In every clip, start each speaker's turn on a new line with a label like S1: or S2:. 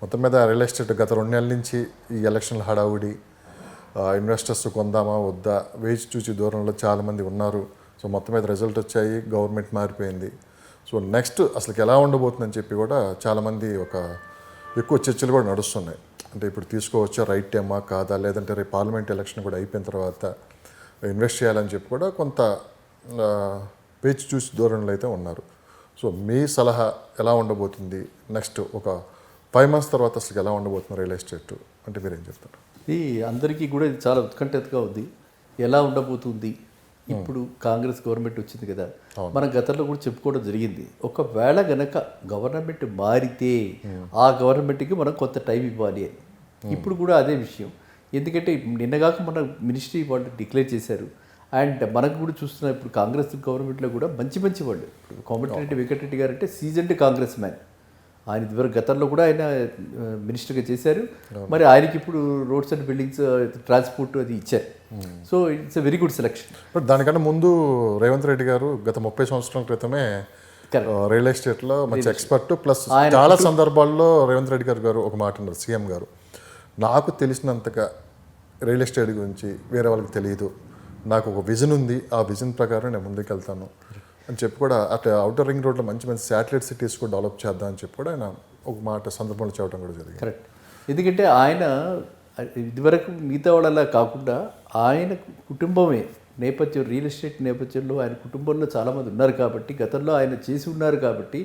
S1: మొత్తం మీద real estate గత 2 నెలల నుంచి ఈ ఎలక్షన్ల హడావుడి, ఇన్వెస్టర్స్ కొందామా వద్దా వేచి చూచి దూరంలో చాలామంది ఉన్నారు. సో మొత్తం మీద రిజల్ట్ వచ్చాయి, గవర్నమెంట్ మారిపోయింది. సో నెక్స్ట్ అసలుకి ఎలా ఉండబోతుందని చెప్పి కూడా చాలామంది ఎక్కువ చర్చలు కూడా నడుస్తున్నాయి. అంటే ఇప్పుడు తీసుకోవచ్చా, రైట్ టైమా కాదా, లేదంటే రేపు పార్లమెంట్ ఎలక్షన్ కూడా అయిపోయిన తర్వాత ఇన్వెస్ట్ చేయాలని చెప్పి కూడా కొంత వేచి చూసి దూరంలో అయితే ఉన్నారు. సో మీ సలహా ఎలా ఉండబోతుంది? నెక్స్ట్ ఒక 5 months తర్వాత అసలు ఎలా ఉండబోతుంది రియల్ ఎస్టేట్ అంటే మీరేం చెప్తారు?
S2: ఇది అందరికీ కూడా ఇది చాలా ఉత్కంఠతగా ఉంది. ఎలా ఉండబోతుంది? ఇప్పుడు కాంగ్రెస్ గవర్నమెంట్ వచ్చింది కదా, మనం గతంలో కూడా చెప్పుకోవడం జరిగింది. ఒకవేళ గనక గవర్నమెంట్ మారితే ఆ గవర్నమెంట్కి మనం కొంత టైం ఇవ్వాలి అని. ఇప్పుడు కూడా అదే విషయం. ఎందుకంటే నిన్నగాక మన మినిస్ట్రీ వాళ్ళు డిక్లేర్ చేశారు. అండ్ మనకు కూడా చూస్తున్న ఇప్పుడు కాంగ్రెస్ గవర్నమెంట్లో కూడా మంచి వాళ్ళు. ఇప్పుడు కోమటిరెడ్డి వెంకటరెడ్డి గారు అంటే సీజన్డ్ కాంగ్రెస్ మ్యాన్. ఆయన ఇదివరకు గతంలో కూడా ఆయన మినిస్టర్గా చేశారు. మరి ఆయనకి ఇప్పుడు రోడ్స్ అండ్ బిల్డింగ్స్, ట్రాన్స్పోర్ట్ అది ఇచ్చారు. So it's a very good selection.
S1: But దానికన్నా ముందు రేవంత్ రెడ్డి గారు గత 30 సంవత్సరాల క్రితమే రియల్ ఎస్టేట్లో మంచి ఎక్స్పర్ట్. ప్లస్ చాలా సందర్భాల్లో రేవంత్ రెడ్డి గారు ఒక మాట అన్నారు, సీఎం గారు, నాకు తెలిసినంతగా రియల్ ఎస్టేట్ గురించి వేరే వాళ్ళకి తెలియదు, నాకు ఒక విజన్ ఉంది, ఆ విజన్ ప్రకారం నేను ముందుకు వెళ్తాను అని చెప్పి కూడా అటు అవుటర్ రింగ్ రోడ్లో మంచి శాటిలైట్ సిటీస్ కూడా డెవలప్ చేద్దాం అని చెప్పి కూడా ఆయన ఒక మాట సందర్భంలో చెప్పడం కూడా జరిగింది.
S2: కరెక్ట్. ఎందుకంటే ఆయన ఇదివరకు మిగతా వాళ్ళలా కాకుండా ఆయన కుటుంబమే నేపథ్యం, రియల్ ఎస్టేట్ నేపథ్యంలో ఆయన కుటుంబంలో చాలామంది ఉన్నారు కాబట్టి, గతంలో ఆయన చేసి ఉన్నారు కాబట్టి,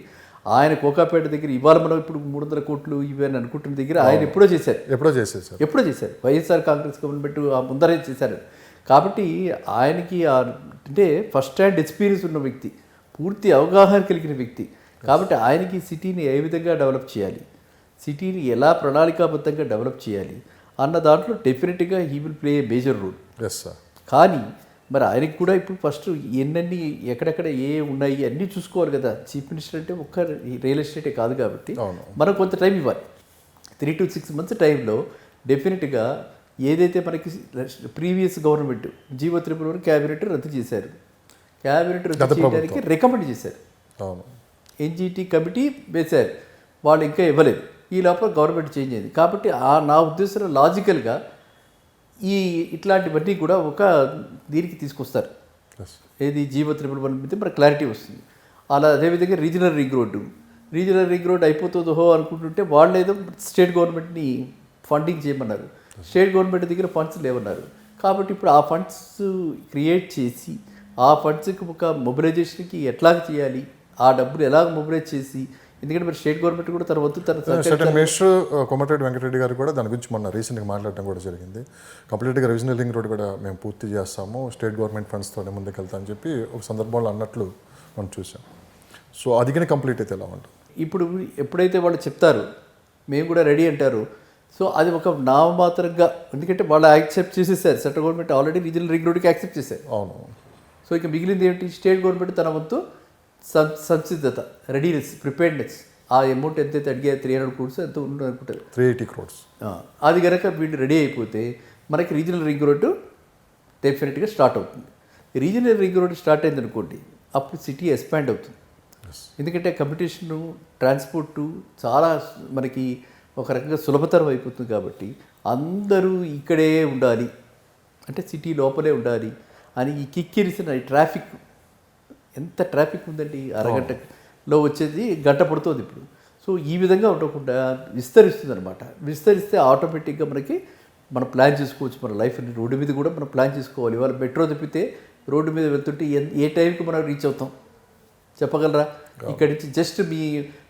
S2: ఆయన కోకాపేట దగ్గర ఇవాళ మనం ఇప్పుడు 300 కోట్లు ఇవన్నీ అనుకుంటున్న దగ్గర ఆయన ఎప్పుడో చేశారు. వైఎస్ఆర్ కాంగ్రెస్ గవర్నమెంట్ ముందరే చేశారు. కాబట్టి ఆయనకి అంటే ఫస్ట్ హ్యాండ్ ఎక్స్పీరియన్స్ ఉన్న వ్యక్తి, పూర్తి అవగాహన కలిగిన వ్యక్తి. కాబట్టి ఆయనకి సిటీని ఏ విధంగా డెవలప్ చేయాలి, సిటీని ఎలా ప్రణాళికాబద్ధంగా డెవలప్ చేయాలి అన్న దాంట్లో డెఫినెట్గా he will play a major role. కానీ మరి ఆయనకి కూడా ఇప్పుడు ఫస్ట్ ఎన్నెన్ని ఎక్కడెక్కడ ఉన్నాయి అన్నీ చూసుకోవాలి కదా. చీఫ్ మినిస్టర్ అంటే ఒక్క రియల్ ఎస్టేటే కాదు కాబట్టి మనం కొంత టైం ఇవ్వాలి. 3 to 6 months టైంలో డెఫినెట్గా ఏదైతే మనకి ప్రీవియస్ గవర్నమెంట్ జీవో 3 క్యాబినెట్ రద్దు చేశారు, క్యాబినెట్ రద్దు చేయడానికి రికమెండ్ చేశారు, ఎన్జిటి కమిటీ వేశారు, వాళ్ళు ఇంకా ఇవ్వలేదు. ఈ లోపల గవర్నమెంట్ చేంజ్ అయింది. కాబట్టి నా ఉద్దేశంలో లాజికల్గా ఇట్లాంటివన్నీ కూడా ఒక దీనికి తీసుకొస్తారు. ఏది జీవో 3 మీద మనకు క్లారిటీ వస్తుంది. అలా అదేవిధంగా రీజనల్ రింగ్ రోడ్ అయిపోతుందో అనుకుంటుంటే వాళ్ళు ఏదో స్టేట్ గవర్నమెంట్ని ఫండింగ్ చేయమన్నారు. స్టేట్ గవర్నమెంట్ దగ్గర ఫండ్స్ లేవన్నారు. కాబట్టి ఇప్పుడు ఆ ఫండ్స్ క్రియేట్ చేసి ఆ ఫండ్స్కి ఒక మొబిలైజేషన్కి ఎట్లా చేయాలి, ఆ డబ్బులు ఎలా మొబిలైజ్ చేసి, ఎందుకంటే మరి స్టేట్ గవర్నమెంట్ కూడా తన వద్దు
S1: మినిస్టర్ కోమటిరెడ్డి వెంకటరెడ్డి గారు కూడా దాని గురించి మొన్న రీసెంట్గా మాట్లాడటం కూడా జరిగింది. కంప్లీట్గా రీజనల్ రింగ్ రోడ్ కూడా మేము పూర్తి చేస్తాము, స్టేట్ గవర్నమెంట్ ఫండ్స్తోనే ముందుకు వెళ్తామని చెప్పి ఒక సందర్భంలో అన్నట్లు మనం చూసాం. సో అది కానీ కంప్లీట్ అయితే ఎలా ఉంటుంది?
S2: ఇప్పుడు ఎప్పుడైతే వాళ్ళు చెప్తారు మేము కూడా రెడీ అంటారు, సో అది ఒక నామమాత్రంగా, ఎందుకంటే వాళ్ళు యాక్సెప్ట్ చేసేసారు. Central government already regional ring రోడ్కి యాక్సెప్ట్ చేశారు.
S1: అవును.
S2: సో ఇక మిగిలింది ఏంటి? స్టేట్ గవర్నమెంట్ తన వంతు సంసిద్ధత, రెడీనెస్, ప్రిపేర్డ్నెస్. ఆ అమౌంట్ ఎంతైతే అడిగా 300 crores ఎంత ఉంటుంది అనుకుంటారు,
S1: 380 crores.
S2: అది కనుక వీళ్ళు రెడీ అయిపోతే మనకి రీజనల్ రింగ్ రోడ్డు డెఫినెట్గా స్టార్ట్ అవుతుంది. రీజనల్ రింగ్ రోడ్ స్టార్ట్ అయింది అనుకోండి, అప్పుడు సిటీ ఎక్స్పాండ్ అవుతుంది. ఎందుకంటే కంపిటీషను, ట్రాన్స్పోర్టు చాలా మనకి ఒక రకంగా సులభతరం అయిపోతుంది. కాబట్టి అందరూ ఇక్కడే ఉండాలి అంటే సిటీ లోపలే ఉండాలి అని ఈ కిక్కిరిసిన ట్రాఫిక్, ఎంత ట్రాఫిక్ ఉందండి, అరగంటలో వచ్చేది గంట పడుతుంది ఇప్పుడు. సో ఈ విధంగా ఉండకుండా విస్తరిస్తుంది అనమాట. విస్తరిస్తే ఆటోమేటిక్గా మనం ప్లాన్ చేసుకోవచ్చు. మన లైఫ్ రోడ్డు మీద కూడా మనం ప్లాన్ చేసుకోవాలి. ఇవాళ మెట్రో తప్పితే రోడ్డు మీద వెళ్తుంటే ఏ టైంకి మనం రీచ్ అవుతాం చెప్పగలరా? ఇక్కడి నుంచి జస్ట్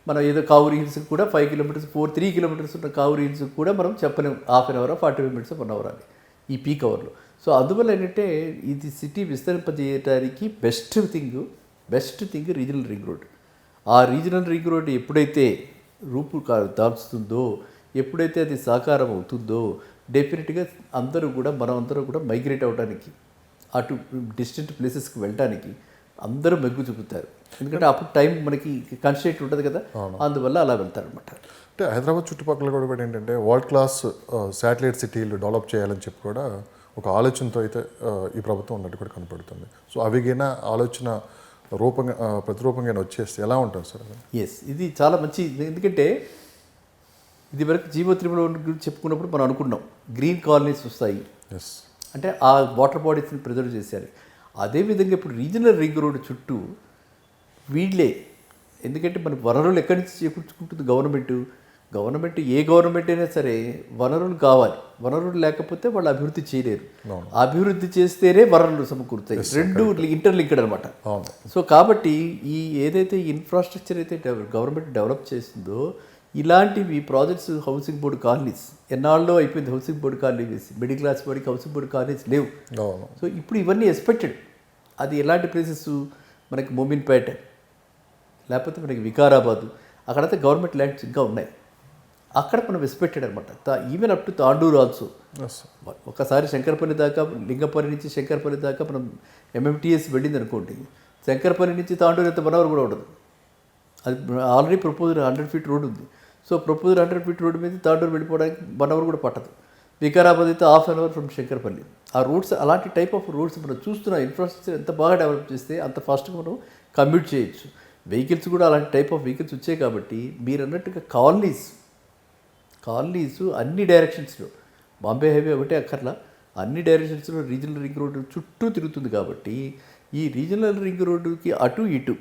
S2: మనం ఏదో కావూరి హిల్స్కి కూడా 5 kilometers 3 kilometers ఉన్న కావూరి హిల్స్కి కూడా మనం చెప్పలేము 1/2 hour 45 minutes 1 hour అని ఈ పీక్ అవర్లో. సో అందువల్ల ఏంటంటే ఇది సిటీ విస్తరింపజేయడానికి best thing regional ring road. ఆ రీజనల్ రింగ్ రోడ్ ఎప్పుడైతే దాల్చుతుందో, ఎప్పుడైతే అది సాకారం అవుతుందో, డెఫినెట్గా మనమందరూ కూడా మైగ్రేట్ అవ్వడానికి, అటు డిస్టెంట్ ప్లేసెస్కి వెళ్ళడానికి అందరూ మెగ్గు చూపుతారు. ఎందుకంటే అప్పుడు టైం మనకి కన్స్ట్రెంట్ ఉంటుంది కదా, అందువల్ల అలా వెళ్తారనమాట.
S1: అంటే హైదరాబాద్ చుట్టుపక్కల కూడా ఏంటంటే వరల్డ్ క్లాస్ శాటిలైట్ సిటీలు డెవలప్ చేయాలని చెప్పి కూడా ఒక ఆలోచనతో అయితే ఈ ప్రభుత్వం ఉన్నట్టు కూడా కనపడుతుంది. సో అవిగైనా ఆలోచన ప్రతిరూపంగా వచ్చేస్తే ఎలా ఉంటుంది సార్?
S2: ఎస్, ఇది చాలా మంచి. ఎందుకంటే ఇది వరకు జీవో త్రిపుల గురించి చెప్పుకున్నప్పుడు మనం అనుకున్నాం గ్రీన్ కాలనీస్ వస్తాయి,
S1: ఎస్
S2: అంటే ఆ వాటర్ బాడీస్ని ప్రిజర్వ్ చేశారు. అదేవిధంగా ఇప్పుడు రీజనల్ రింగ్ రోడ్ చుట్టూ వీళ్ళే, ఎందుకంటే మన వనరులు ఎక్కడి నుంచి చేకూర్చుకుంటుంది గవర్నమెంట్ ఏ గవర్నమెంట్ అయినా సరే వనరులు కావాలి, వనరులు లేకపోతే వాళ్ళు అభివృద్ధి చేయలేరు. అభివృద్ధి చేస్తేనే వనరులు సమకూరుతాయి, రెండు ఇంటర్లింక్డ్ అనమాట. సో కాబట్టి ఈ ఏదైతే ఇన్ఫ్రాస్ట్రక్చర్ అయితే గవర్నమెంట్ డెవలప్ చేసిందో ఇలాంటివి ప్రాజెక్ట్స్, హౌసింగ్ బోర్డు కాలనీస్ ఎన్నాళ్ళలో అయిపోయింది, హౌసింగ్ బోర్డు కాలనీ వేసి మిడిల్ క్లాస్ వాడికి హౌసింగ్ బోర్డు కాలనీస్ లేవు. సో ఇప్పుడు ఇవన్నీ ఎక్స్పెక్టెడ్. అది ఎలాంటి ప్లేసెస్ మనకి మోమిన్పేట, లేకపోతే మనకి వికారాబాదు, అక్కడైతే గవర్నమెంట్ ల్యాండ్స్ ఇంకా ఉన్నాయి, అక్కడ మనం ఎక్స్పెక్టెడ్ అనమాట. Even up to Tandur also. ఒకసారి శంకరపల్లి దాకా, లింగపల్లి నుంచి శంకరపల్లి దాకా మనం ఎంఎంటీఎస్ వెళ్ళింది అనుకోండి, శంకరపల్లి నుంచి తాండూరు అయితే 1 అవర్ కూడా ఉండదు. అది ఆల్రెడీ ప్రపోజల్ 100 ఫీట్ రోడ్ ఉంది. సో ప్రపోజల్ 100 ఫీట్ రోడ్ మీద తాండూరు వెళ్ళిపోవడానికి 1 అవర్ కూడా పట్టదు. వికారాబాద్ అయితే ½ an hour ఫ్రమ్ శంకరపల్లి. ఆ రోడ్స్, అలాంటి టైప్ ఆఫ్ రోడ్స్ మనం చూస్తున్న ఇన్ఫ్రాస్ట్రక్చర్ ఎంత బాగా డెవలప్ చేస్తే అంత ఫాస్ట్గా మనం కమ్యూట్ చేయొచ్చు. వెహికల్స్ కూడా అలాంటి టైప్ ఆఫ్ వెహికల్స్ వచ్చాయి కాబట్టి మీరు అన్నట్టుగా కాలనీస్ అన్ని డైరెక్షన్స్లో, బాంబే హైవే ఒకటే అక్కర్లా, అన్ని డైరెక్షన్స్లో రీజనల్ రింగ్ రోడ్డు చుట్టూ తిరుగుతుంది. కాబట్టి ఈ రీజనల్ రింగ్ రోడ్డుకి అటు ఇటు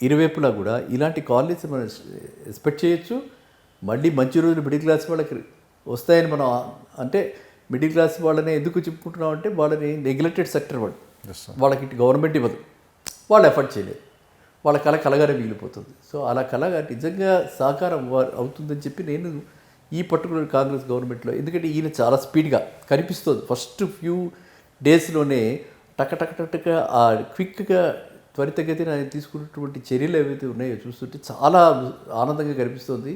S2: ఇరువైపులా కూడా ఇలాంటి కాలనీస్ మనం ఎక్స్పెక్ట్ చేయొచ్చు. మళ్ళీ మంచి రోజులు మిడిల్ క్లాస్ వాళ్ళకి వస్తాయని మనం, అంటే మిడిల్ క్లాస్ వాళ్ళని ఎందుకు చెప్పుకుంటున్నాం అంటే వాళ్ళని నెగ్లెక్టెడ్ సెక్టర్ వాళ్ళు, వాళ్ళకి ఇటు గవర్నమెంట్ ఇవ్వదు, వాళ్ళు ఎఫర్ట్ చేయలేదు, వాళ్ళ కలగానే మిగిలిపోతుంది. సో అలా కలగా నిజంగా సాకారం అవుతుందని చెప్పి నేను ఈ పర్టికులర్ కాంగ్రెస్ గవర్నమెంట్లో, ఎందుకంటే ఈయన చాలా స్పీడ్గా కనిపిస్తుంది. ఫస్ట్ ఫ్యూ డేస్లోనే టక ఆ క్విక్గా త్వరితగతిన ఆయన తీసుకున్నటువంటి చర్యలు ఏవైతే ఉన్నాయో చూస్తుంటే చాలా ఆనందంగా కనిపిస్తుంది.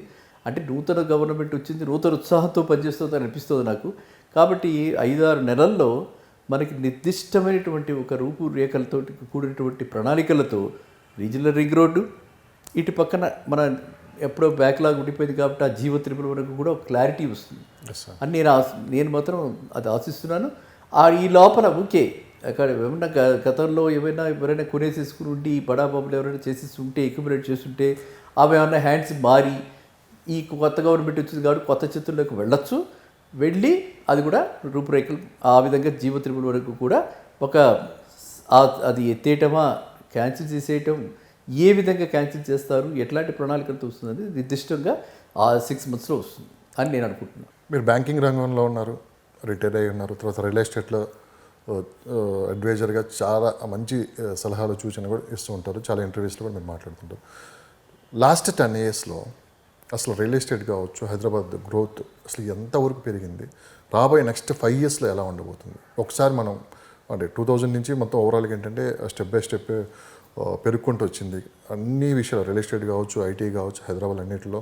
S2: అంటే నూతన గవర్నమెంట్ వచ్చింది, నూతన ఉత్సాహంతో పనిచేస్తుంది అనిపిస్తుంది నాకు. కాబట్టి 5-6 నెలల్లో మనకి నిర్దిష్టమైనటువంటి ఒక రూపురేఖలతో కూడినటువంటి ప్రణాళికలతో రీజనల్ రింగ్ రోడ్డు, ఇటు పక్కన మన ఎప్పుడో బ్యాక్లాగ్ ఉండిపోయింది కాబట్టి ఆ జీవో త్రిపుల వరకు కూడా ఒక క్లారిటీ వస్తుంది అని నేను మాత్రం అది ఆశిస్తున్నాను. ఈ లోపల ఓకే అక్కడ ఏమన్నా గతంలో ఎవరైనా కొనేసేసుకుని ఉండి బడాబాబులు ఎవరైనా చేసేస్తుంటే, ఎక్యుమిలేట్ చేస్తుంటే అవి ఏమన్నా హ్యాండ్స్ మారి ఈ కొత్త గవర్నమెంట్ వచ్చింది కాబట్టి కొత్త చేతుల్లోకి వెళ్ళొచ్చు, వెళ్ళి అది కూడా రూపురేఖలు ఆ విధంగా జీవో త్రిపుల వరకు కూడా ఒక అది ఎత్తేయటమా క్యాన్సిల్ చేసేయటం, ఏ విధంగా క్యాన్సిల్ చేస్తారు, ఎట్లాంటి ప్రణాళికలతో వస్తుంది నిర్దిష్టంగా ఆ 6 monthsలో వస్తుంది అని నేను అనుకుంటున్నాను.
S1: మీరు బ్యాంకింగ్ రంగంలో ఉన్నారు, రిటైర్ అయ్యి ఉన్నారు, తర్వాత రియల్ ఎస్టేట్లో అడ్వైజర్గా చాలా మంచి సలహాలు సూచనలు కూడా ఇస్తూ ఉంటారు, చాలా ఇంటర్వ్యూస్లో కూడా మీరు మాట్లాడుతుంటారు. లాస్ట్ 10 yearsలో అసలు రియల్ ఎస్టేట్ కావచ్చు, హైదరాబాద్ గ్రోత్ అసలు ఎంతవరకు పెరిగింది, రాబోయే నెక్స్ట్ 5 yearsలో ఎలా ఉండబోతుంది ఒకసారి మనం, అంటే 2000 నుంచి మొత్తం ఓవరాల్గా ఏంటంటే స్టెప్ బై స్టెప్ పెరుగుకుంటూ వచ్చింది. అన్ని విషయాలు రియల్ ఎస్టేట్ కావచ్చు, ఐటీ కావచ్చు, హైదరాబాద్ అన్నింటిలో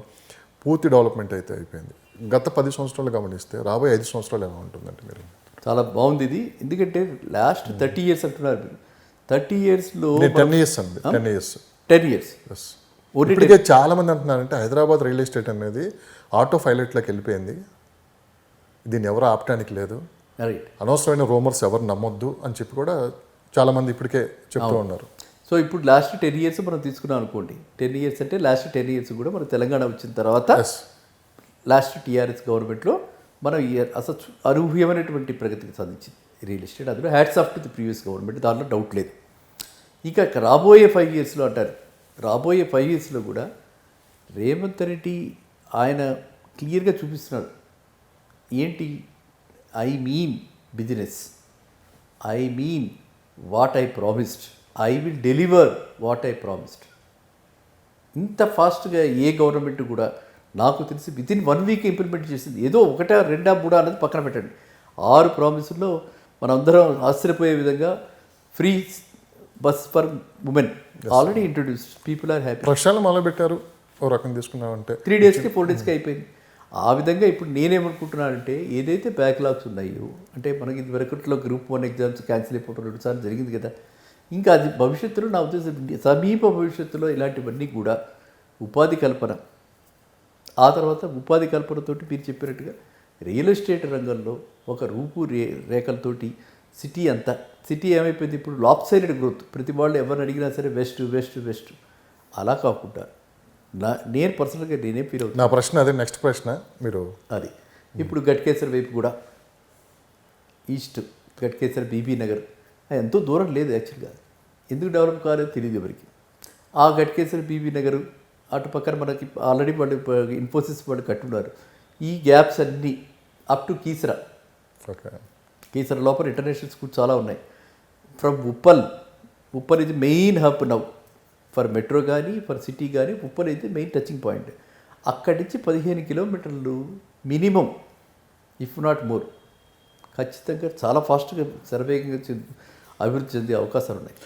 S1: పూర్తి డెవలప్మెంట్ అయితే అయిపోయింది. గత 10 సంవత్సరాలు గమనిస్తే రాబోయే 5 సంవత్సరాలు ఎలా ఉంటుందంటే మీరు?
S2: చాలా బాగుంది ఇది, ఎందుకంటే లాస్ట్ 30 years అంటున్నారు మీరు. 30 yearsలో
S1: 10 years అండి,
S2: 10 years
S1: ఇప్పటికే చాలా మంది అంటున్నారంటే హైదరాబాద్ రియల్ ఎస్టేట్ అనేది ఆటో పైలట్లోకి వెళ్ళిపోయింది, దీన్ని ఎవరు ఆపటానికి లేదు, అనవసరమైన రూమర్స్ ఎవరు నమ్మొద్దు అని చెప్పి కూడా చాలామంది ఇప్పటికే చెప్తూ ఉన్నారు.
S2: సో ఇప్పుడు లాస్ట్ 10 years మనం తీసుకున్నాం అనుకోండి, 10 years అంటే లాస్ట్ 10 years కూడా మన తెలంగాణ వచ్చిన తర్వాత లాస్ట్ టీఆర్ఎస్ గవర్నమెంట్లో మనం అసలు అనూహ్యమైనటువంటి ప్రగతికి సాధించింది రియల్ ఎస్టేట్. అందులో hats off to the previous government, దాంట్లో డౌట్ లేదు. ఇక రాబోయే 5 yearsలో అంటారు, రాబోయే 5 yearsలో కూడా రేవంత్ రెడ్డి ఆయన క్లియర్గా చూపిస్తున్నాడు ఏంటి, I mean business, I mean what I promised, I will deliver what I promised. ఇంత ఫాస్ట్గా ఏ గవర్నమెంట్ కూడా నాకు తెలిసి వితిన్ 1 week ఇంప్లిమెంట్ చేసింది. ఏదో 1, 2, 3 అనేది పక్కన పెట్టండి, 6 ప్రామిసుల్లో మనందరం ఆశ్చర్యపోయే విధంగా free bus for women already introduce, people are happy.
S1: ప్రక్షాళన మొదలుపెట్టారు, ఓ రకం తీసుకున్నామంటే
S2: 3 daysకి 4 daysకి అయిపోయింది. ఆ విధంగా ఇప్పుడు నేనేమనుకుంటున్నానంటే ఏదైతే బ్యాక్లాగ్స్ ఉన్నాయో, అంటే మనకి ఇది వరకట్లో గ్రూప్ 1 ఎగ్జామ్స్ క్యాన్సిల్ అయిపోవడం 2 సార్లు జరిగింది కదా, ఇంకా అది భవిష్యత్తులో నా ఉద్దేశం సమీప భవిష్యత్తులో ఇలాంటివన్నీ కూడా ఉపాధి కల్పన, ఆ తర్వాత ఉపాధి కల్పనతోటి మీరు చెప్పినట్టుగా రియల్ ఎస్టేట్ రంగంలో ఒక రేఖలతోటి సిటీ అంతా, సిటీ ఏమైపోయింది ఇప్పుడు లాప్ సైడెడ్ గ్రోత్, ప్రతి వాళ్ళు ఎవరిని అడిగినా సరే వెస్ట్ వెస్ట్ వెస్ట్, అలా కాకుండా నేను పర్సనల్గా నేనే ఫీల్ అవుతాను
S1: నా ప్రశ్న అదే, నెక్స్ట్ ప్రశ్న మీరు.
S2: అది. ఇప్పుడు గట్కేసర్ వైపు కూడా ఈస్ట్ గట్కేసర్ బీబీ నగర్ అది ఎంతో దూరం లేదు యాక్చువల్గా. ఎందుకు డెవలప్ కాలేదో తెలియదు ఎవరికి. ఆ గట్కేసర్ బీబీ నగర్ అటు పక్కన మనకి ఆల్రెడీ వాళ్ళు ఇన్ఫోసిస్ వాళ్ళు కట్టున్నారు. ఈ గ్యాప్స్ అన్నీ up to Keesara.
S1: Okay.
S2: Keesara లోపల ఇంటర్నేషనల్ స్కూల్స్ చాలా ఉన్నాయి. ఫ్రమ్ ఉప్పల్ ఇది main hub now for metro కానీ ఫర్ సిటీ కానీ. ఉప్పల్ అయితే మెయిన్ టచింగ్ పాయింట్. అక్కడి నుంచి 15 కిలోమీటర్లు మినిమం, ఇఫ్ నాట్ మోర్, ఖచ్చితంగా చాలా ఫాస్ట్గా శరవేగంగా అభివృద్ధి చెందే అవకాశాలు ఉన్నాయి.